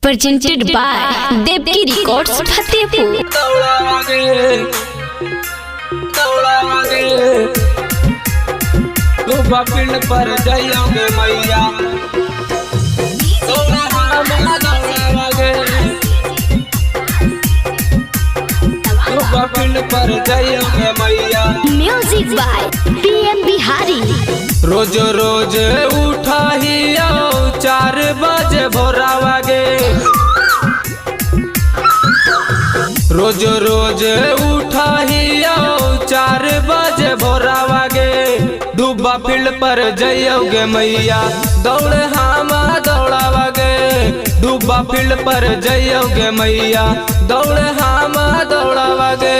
presented by Devki Records Fatehpur। पिंड पर जाइयोगे मैया पिंड पर जाइयोगे मैया। Music by PM Bihari. रोज रोज उठा ही आओ 4 बजे भोरावागे, रोज रोज उठा ही आओ 4 बजे भोरावागे। डूबा फील्ड पर जाइयोगे मैया दौड़े हामा दौड़ावागे। डूबा फील्ड पर जाइयोगे मैया दौड़े हामा दौड़ावागे।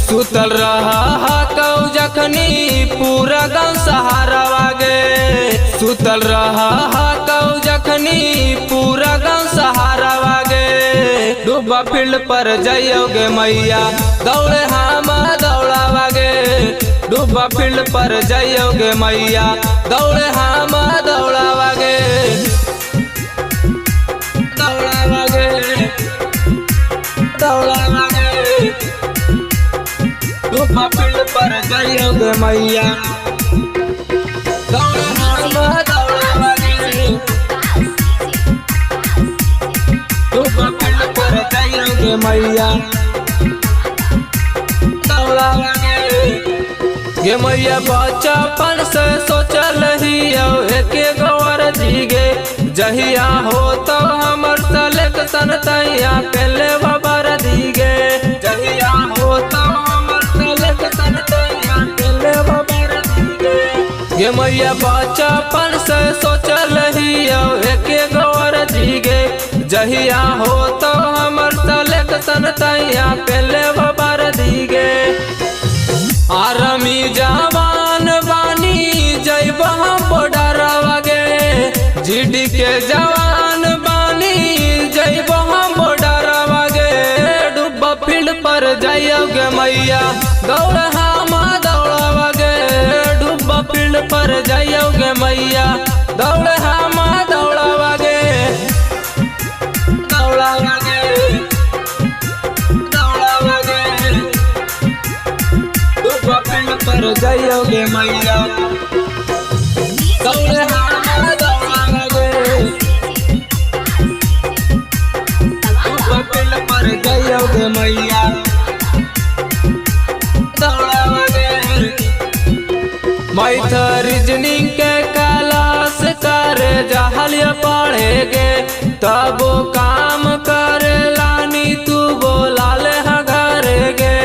सुतल रहा कौ जखनी पूरा गाँव सहारावागे। सुतल रहा कौ जखनी पूरा गाँव सहारावागे। डूबा फील्ड पर जाइयोगे मैया दौड़े हामा दौड़ावागे। डूबा फील्ड पर जाइयोगे मैया दौड़े हामा दौड़ावागे। दौड़ावागे दौड़ावागे। डूबा फील्ड पर जाइयोगे मैया दौड़े हामा दौड़ावागे। डूबा फील्ड पर जाइयोगे मैया दौड़ावागे। ये मैया बचपन से सोचल ही एके गौर जीगे। जहिया हो तो हमर सलेक्शन तैया पहले बाबर दीगे। जहिया हो तो हमर सलेक्शन तैया पहले बाबर दीगे। ये मैया बचपन से सोचल ही एके गौर जीगे। जहिया हो तो हमर सलेक्शन तैया पहले बाबर दीगे। आर्मी जवान बानी जैब हम बॉर्डरवागे। जीडी के जवान बानी जैब हम बॉर्डरवागे। डूबा फील्ड पर जाइयोगे मैया दौड़ हामा दौड़ावागे। डूबा फील्ड पर जाइयोगे मैया दौड़ हामा दौड़ावागे। दौड़ावागे दौड़ावागे। डूबा फील्ड पर जाइयोगे मैया दौड़े हामा दौड़ावागे। डूबा फील्ड पर जाइयोगे मैया दौड़ावागे। मैथ रीजनिंग के क्लास करे जहलिया पढ़ेगे तब काम करे लानी तू बोला ले घरेगे।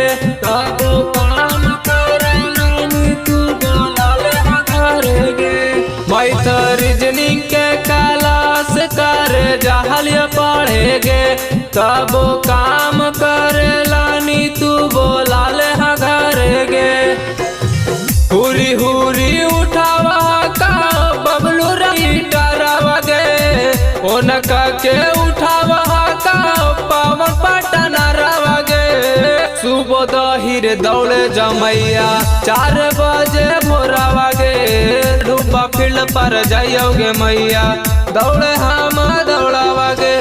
तब काम करे लानी तू बोला ले घरेगे। मैथ रीजनिंग के क्लास करे जहलिया पढ़ेगे तब काम करे लानी तू बोला ले घरेगे। हुरी हुरी उठावा का बबलू रही डरावागे। ओनका के उठावा का पवन पटन रवागे। सुबह दहिर दौड़े जमैया 4 बजे भोरावागे। डूबा फील्ड पर जाइयोगे मैया दौड़े हामा दौड़ावागे।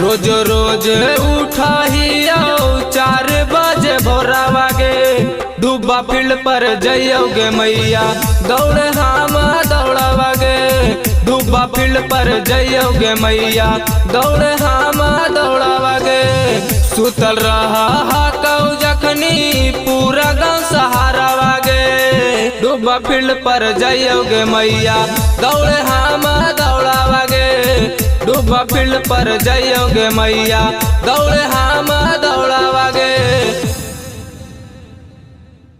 रोज रोज उठा ही आओ 4 बजे भोरावागे। डूबा फील्ड पर जाइयोगे मैया दौड़े हामा दौड़ावागे। डूबा फील्ड पर जाइयोगे मैया दौड़े हामा दौड़ावागे। सुतल रहा कौ जखनी पूरा गाँव सहारावागे। डूबा फील्ड पर जाइयोगे मैया दौड़े हामा दौड़ावागे। डूबा फील्ड पर जाइयोगे मैया दौड़े हामा दौड़ावागे।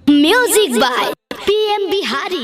Music by PM Bihari.